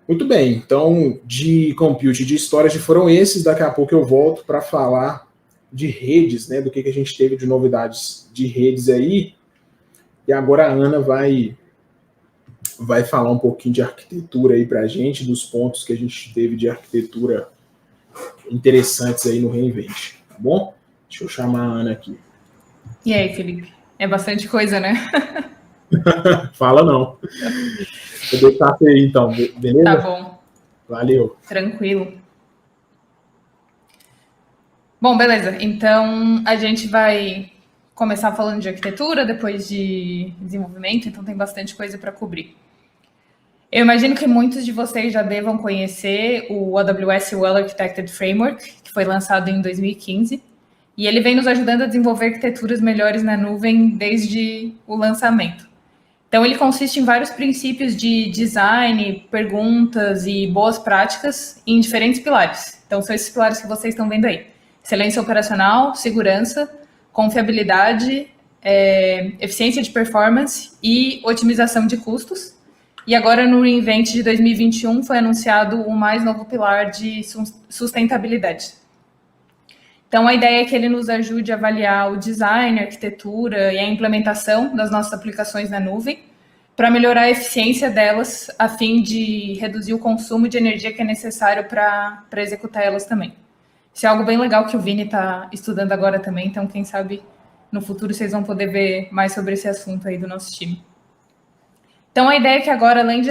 Muito bem, então de compute e de storage foram esses. Daqui a pouco eu volto para falar de redes, né? Do que a gente teve de novidades de redes aí. E agora a Ana vai falar um pouquinho de arquitetura aí para a gente, dos pontos que a gente teve de arquitetura interessantes aí no Reinvent, tá bom? Deixa eu chamar a Ana aqui. E aí, Felipe? É bastante coisa, né? Fala não. Vou deixar você aí então, beleza? Tá bom. Valeu. Tranquilo. Bom, beleza. Então, a gente vai começar falando de arquitetura, depois de desenvolvimento, então tem bastante coisa para cobrir. Eu imagino que muitos de vocês já devam conhecer o AWS Well Architected Framework, que foi lançado em 2015, e ele vem nos ajudando a desenvolver arquiteturas melhores na nuvem desde o lançamento. Então, ele consiste em vários princípios de design, perguntas e boas práticas em diferentes pilares. Então, são esses pilares que vocês estão vendo aí. Excelência operacional, segurança, confiabilidade, eficiência de performance e otimização de custos. E agora, no Reinvent de 2021, foi anunciado o mais novo pilar de sustentabilidade. Então, a ideia é que ele nos ajude a avaliar o design, a arquitetura e a implementação das nossas aplicações na nuvem, para melhorar a eficiência delas, a fim de reduzir o consumo de energia que é necessário para executar elas também. Isso é algo bem legal que o Vini está estudando agora também, então quem sabe no futuro vocês vão poder ver mais sobre esse assunto aí do nosso time. Então, a ideia é que agora, além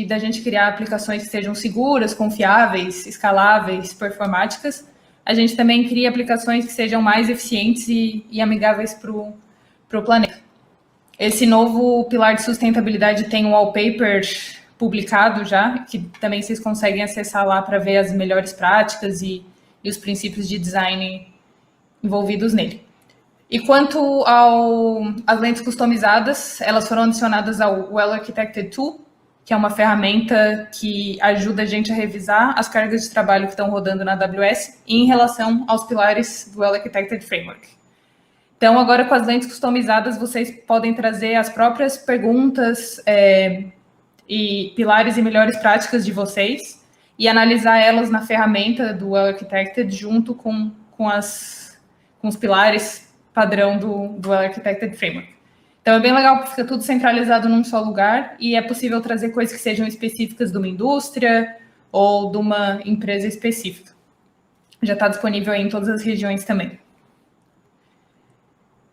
da gente criar aplicações que sejam seguras, confiáveis, escaláveis, performáticas, a gente também cria aplicações que sejam mais eficientes e amigáveis para o planeta. Esse novo pilar de sustentabilidade tem um wallpaper publicado já, que também vocês conseguem acessar lá para ver as melhores práticas e os princípios de design envolvidos nele. E quanto às lentes customizadas, elas foram adicionadas ao Well Architected Tool, que é uma ferramenta que ajuda a gente a revisar as cargas de trabalho que estão rodando na AWS em relação aos pilares do Well Architected Framework. Então, agora com as lentes customizadas, vocês podem trazer as próprias perguntas e pilares e melhores práticas de vocês e analisar elas na ferramenta do Well Architected junto com os pilares padrão do Well Architected Framework. Então, é bem legal porque fica tudo centralizado num só lugar e é possível trazer coisas que sejam específicas de uma indústria ou de uma empresa específica. Já está disponível aí em todas as regiões também.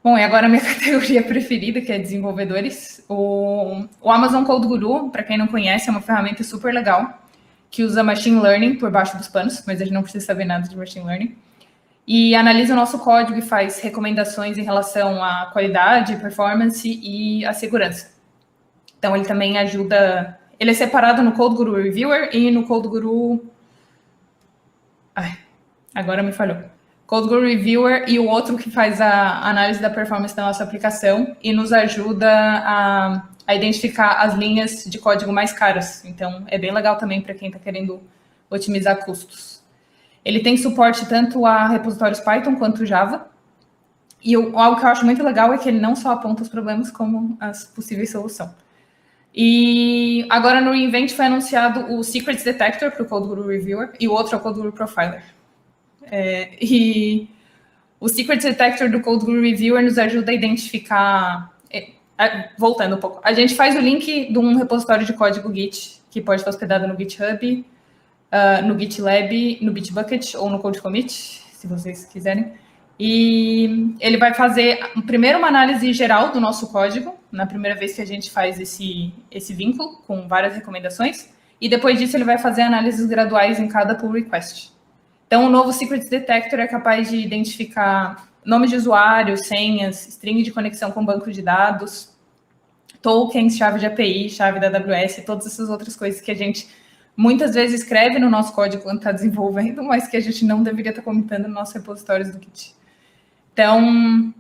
Bom, e agora a minha categoria preferida, que é desenvolvedores. O Amazon Code Guru, para quem não conhece, é uma ferramenta super legal, que usa Machine Learning por baixo dos panos, mas a gente não precisa saber nada de Machine Learning. E analisa o nosso código e faz recomendações em relação à qualidade, performance e à segurança. Então, ele também ajuda... Ele é separado no Code Guru Reviewer e no Code Guru... agora me falhou. Code Guru Reviewer e o outro que faz a análise da performance da nossa aplicação e nos ajuda a identificar as linhas de código mais caras. Então, é bem legal também para quem está querendo otimizar custos. Ele tem suporte tanto a repositórios Python quanto Java. E algo que eu acho muito legal é que ele não só aponta os problemas, como as possíveis soluções. E agora no Reinvent foi anunciado o Secrets Detector para o Code Guru Reviewer e o outro é o Code Guru Profiler. E o Secrets Detector do Code Guru Reviewer nos ajuda a identificar... voltando um pouco. A gente faz o link de um repositório de código Git, que pode estar hospedado no GitHub, no GitLab, no Bitbucket ou no Code Commit, se vocês quiserem. E ele vai fazer, primeiro, uma análise geral do nosso código, na primeira vez que a gente faz esse vínculo, com várias recomendações, e depois disso ele vai fazer análises graduais em cada pull request. Então, o novo Secrets Detector é capaz de identificar nomes de usuário, senhas, string de conexão com banco de dados, tokens, chave de API, chave da AWS, todas essas outras coisas que a gente muitas vezes escreve no nosso código quando está desenvolvendo, mas que a gente não deveria estar comentando nos nossos repositórios do Git. Então,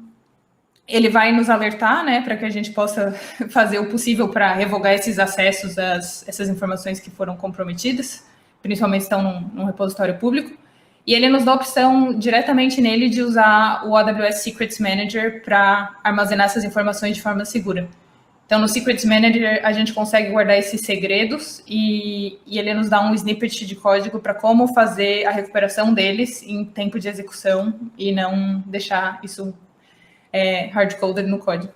ele vai nos alertar, né, para que a gente possa fazer o possível para revogar esses acessos, essas informações que foram comprometidas, principalmente estão num repositório público. E ele nos dá a opção diretamente nele de usar o AWS Secrets Manager para armazenar essas informações de forma segura. Então, no Secrets Manager, a gente consegue guardar esses segredos e ele nos dá um snippet de código para como fazer a recuperação deles em tempo de execução e não deixar isso hard-coded no código.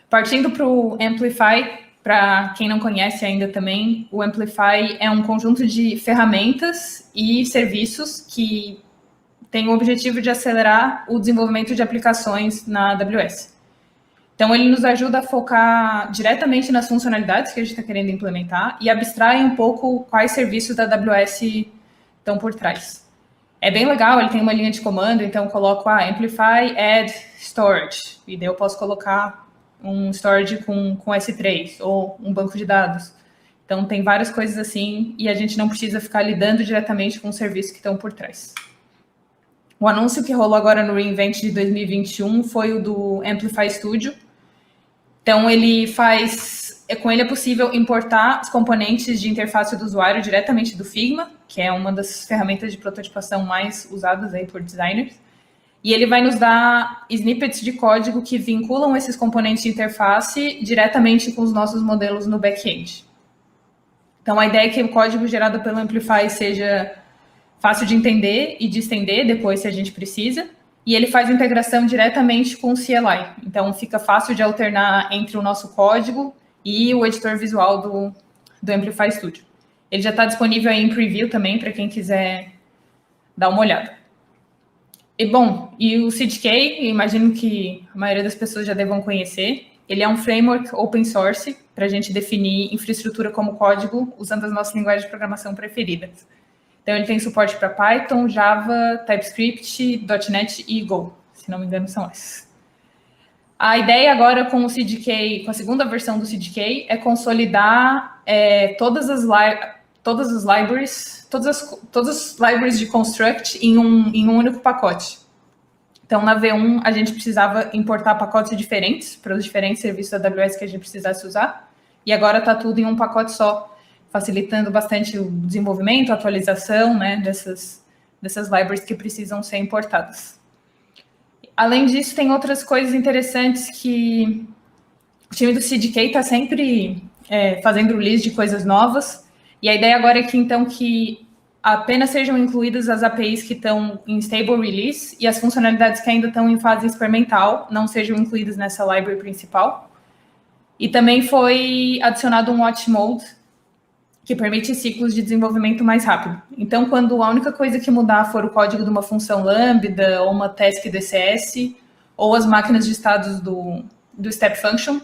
Partindo para o Amplify, para quem não conhece ainda também, o Amplify é um conjunto de ferramentas e serviços que tem o objetivo de acelerar o desenvolvimento de aplicações na AWS. Então, ele nos ajuda a focar diretamente nas funcionalidades que a gente está querendo implementar e abstrai um pouco quais serviços da AWS estão por trás. É bem legal, ele tem uma linha de comando, então eu coloco Amplify, Add, Storage, e daí eu posso colocar um storage com S3 ou um banco de dados. Então, tem várias coisas assim e a gente não precisa ficar lidando diretamente com os serviços que estão por trás. O anúncio que rolou agora no reInvent de 2021 foi o do Amplify Studio. Então, com ele é possível importar os componentes de interface do usuário diretamente do Figma, que é uma das ferramentas de prototipação mais usadas aí por designers. E ele vai nos dar snippets de código que vinculam esses componentes de interface diretamente com os nossos modelos no back-end. Então, a ideia é que o código gerado pelo Amplify seja fácil de entender e de estender depois se a gente precisa. E ele faz integração diretamente com o CLI. Então, fica fácil de alternar entre o nosso código e o editor visual do Amplify Studio. Ele já está disponível aí em preview também, para quem quiser dar uma olhada. E o CDK, imagino que a maioria das pessoas já devam conhecer. Ele é um framework open source para a gente definir infraestrutura como código usando as nossas linguagens de programação preferidas. Então, ele tem suporte para Python, Java, TypeScript, .NET e Go. Se não me engano, são essas. A ideia agora com o CDK, com a segunda versão do CDK, é consolidar todas as libraries de construct em um único pacote. Então, na V1, a gente precisava importar pacotes diferentes para os diferentes serviços da AWS que a gente precisasse usar. E agora está tudo em um pacote só, facilitando bastante o desenvolvimento, a atualização, né, dessas libraries que precisam ser importadas. Além disso, tem outras coisas interessantes que o time do CDK está sempre fazendo release de coisas novas, e a ideia agora é que apenas sejam incluídas as APIs que estão em stable release e as funcionalidades que ainda estão em fase experimental não sejam incluídas nessa library principal. E também foi adicionado um watch mode, que permite ciclos de desenvolvimento mais rápido. Então, quando a única coisa que mudar for o código de uma função Lambda, ou uma task DCS, ou as máquinas de estados do Step Function,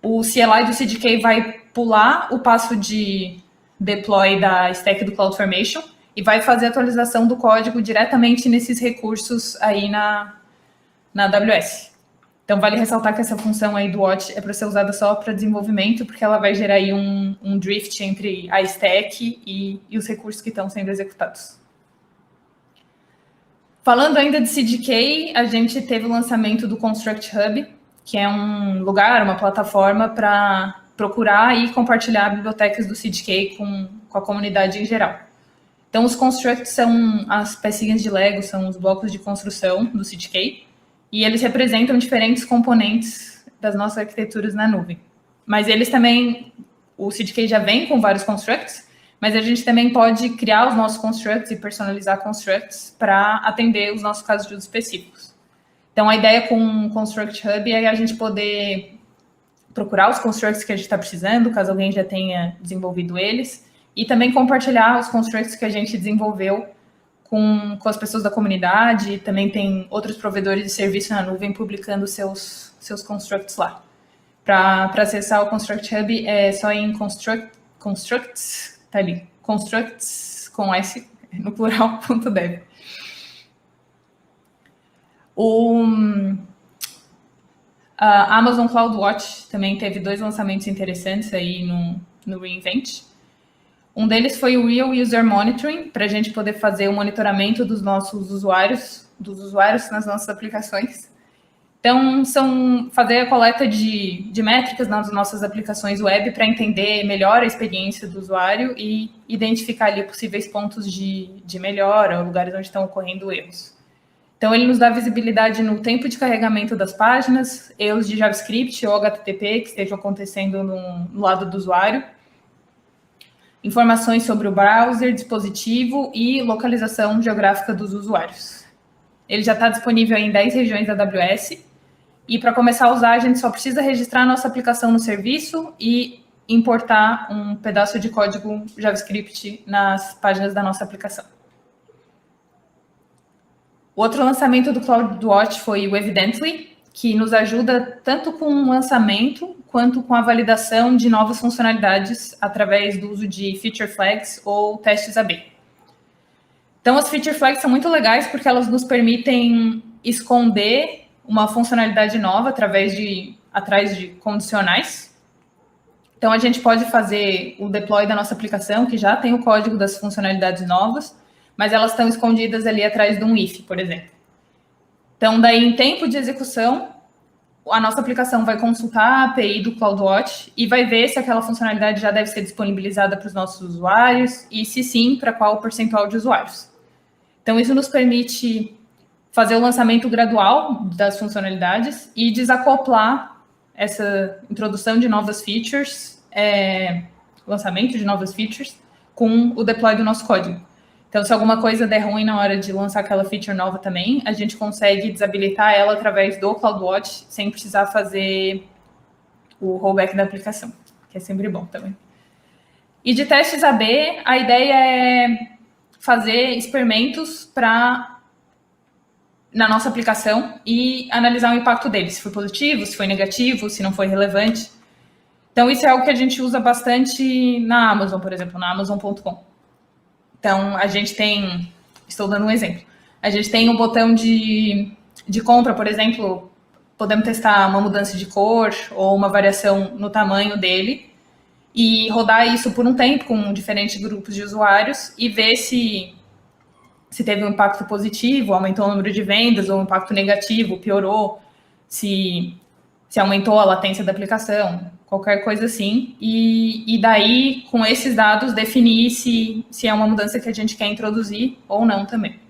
o CLI do CDK vai pular o passo de deploy da stack do CloudFormation e vai fazer a atualização do código diretamente nesses recursos aí na AWS. Então, vale ressaltar que essa função aí do watch é para ser usada só para desenvolvimento, porque ela vai gerar aí um drift entre a stack e os recursos que estão sendo executados. Falando ainda de CDK, a gente teve o lançamento do Construct Hub, que é um lugar, uma plataforma para procurar e compartilhar bibliotecas do CDK com a comunidade em geral. Então, os constructs são as pecinhas de Lego, são os blocos de construção do CDK, e eles representam diferentes componentes das nossas arquiteturas na nuvem. Mas eles também, o CDK já vem com vários constructs, mas a gente também pode criar os nossos constructs e personalizar constructs para atender os nossos casos de uso específicos. Então, a ideia com o Construct Hub é a gente poder procurar os constructs que a gente está precisando, caso alguém já tenha desenvolvido eles, e também compartilhar os constructs que a gente desenvolveu com as pessoas da comunidade. Também tem outros provedores de serviço na nuvem publicando seus constructs lá. Para acessar o Construct Hub, é só em constructs, tá ali, constructs com S, no plural, .dev. A Amazon CloudWatch também teve 2 lançamentos interessantes aí no reInvent. Um deles foi o Real User Monitoring, para a gente poder fazer o monitoramento dos nossos usuários, nas nossas aplicações. Então, fazer a coleta de métricas nas nossas aplicações web para entender melhor a experiência do usuário e identificar ali possíveis pontos de melhora, lugares onde estão ocorrendo erros. Então, ele nos dá visibilidade no tempo de carregamento das páginas, erros de JavaScript ou HTTP que estejam acontecendo no lado do usuário, informações sobre o browser, dispositivo e localização geográfica dos usuários. Ele já está disponível em 10 regiões da AWS, e para começar a usar, a gente só precisa registrar a nossa aplicação no serviço e importar um pedaço de código JavaScript nas páginas da nossa aplicação. O outro lançamento do CloudWatch foi o Evidently, que nos ajuda tanto com o lançamento quanto com a validação de novas funcionalidades através do uso de feature flags ou testes AB. Então, as feature flags são muito legais porque elas nos permitem esconder uma funcionalidade nova atrás de condicionais. Então, a gente pode fazer o deploy da nossa aplicação, que já tem o código das funcionalidades novas, mas elas estão escondidas ali atrás de um if, por exemplo. Então, daí, em tempo de execução, a nossa aplicação vai consultar a API do CloudWatch e vai ver se aquela funcionalidade já deve ser disponibilizada para os nossos usuários e, se sim, para qual percentual de usuários. Então, isso nos permite fazer o lançamento gradual das funcionalidades e desacoplar essa introdução de novas features, lançamento de novas features, com o deploy do nosso código. Então, se alguma coisa der ruim na hora de lançar aquela feature nova também, a gente consegue desabilitar ela através do CloudWatch, sem precisar fazer o rollback da aplicação, que é sempre bom também. E de testes AB, a ideia é fazer experimentos na nossa aplicação e analisar o impacto deles, se foi positivo, se foi negativo, se não foi relevante. Então, isso é algo que a gente usa bastante na Amazon, por exemplo, na Amazon.com. Então, a gente tem, estou dando um exemplo, a gente tem um botão de compra, por exemplo, podemos testar uma mudança de cor ou uma variação no tamanho dele e rodar isso por um tempo com diferentes grupos de usuários e ver se teve um impacto positivo, aumentou o número de vendas, ou um impacto negativo, piorou, se aumentou a latência da aplicação, qualquer coisa assim. E daí, com esses dados, definir se é uma mudança que a gente quer introduzir ou não também.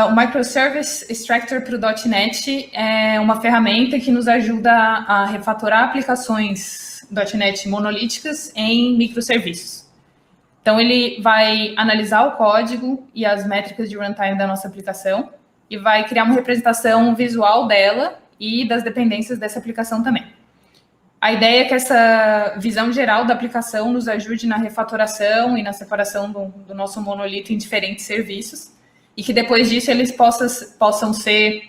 O Microservice Extractor para o .NET é uma ferramenta que nos ajuda a refatorar aplicações .NET monolíticas em microserviços. Então, ele vai analisar o código e as métricas de runtime da nossa aplicação e vai criar uma representação visual dela e das dependências dessa aplicação também. A ideia é que essa visão geral da aplicação nos ajude na refatoração e na separação do nosso monolito em diferentes serviços e que depois disso eles possam ser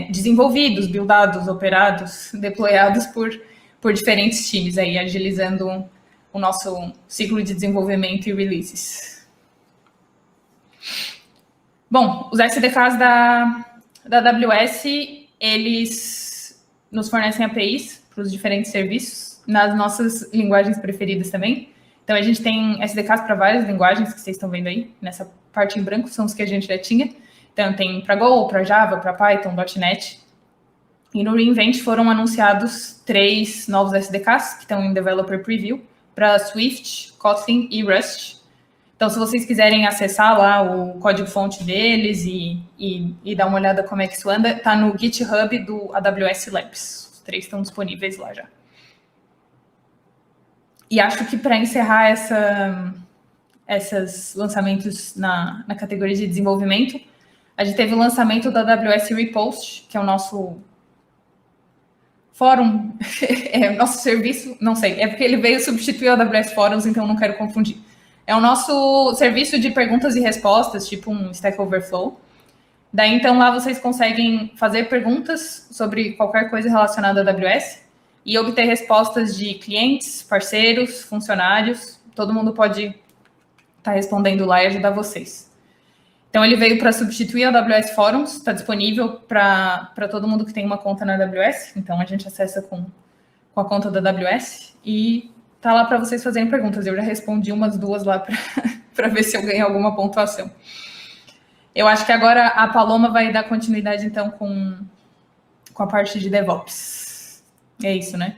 desenvolvidos, buildados, operados, deployados por diferentes times, aí, agilizando o nosso ciclo de desenvolvimento e releases. Bom, os SDKs da AWS, eles nos fornecem APIs para os diferentes serviços, nas nossas linguagens preferidas também. Então, a gente tem SDKs para várias linguagens que vocês estão vendo aí, nessa parte em branco, são os que a gente já tinha. Então, tem para Go, para Java, para Python, .NET. E no reInvent foram anunciados 3 novos SDKs, que estão em Developer Preview, para Swift, Kotlin e Rust. Então, se vocês quiserem acessar lá o código-fonte deles e dar uma olhada como é que isso anda, está no GitHub do AWS Labs. Os 3 estão disponíveis lá já. E acho que para encerrar esses lançamentos na categoria de desenvolvimento, a gente teve o lançamento da AWS Repost, que é o nosso fórum, nosso serviço, não sei, é porque ele veio substituir o AWS Forums, então não quero confundir. É o nosso serviço de perguntas e respostas, tipo um Stack Overflow. Daí, então, lá vocês conseguem fazer perguntas sobre qualquer coisa relacionada à AWS e obter respostas de clientes, parceiros, funcionários. Todo mundo pode estar respondendo lá e ajudar vocês. Então, ele veio para substituir a AWS Forums, está disponível para todo mundo que tem uma conta na AWS. Então, a gente acessa com a conta da AWS e está lá para vocês fazerem perguntas. Eu já respondi umas 2 lá para ver se eu ganho alguma pontuação. Eu acho que agora a Paloma vai dar continuidade, então, com a parte de DevOps. É isso, né?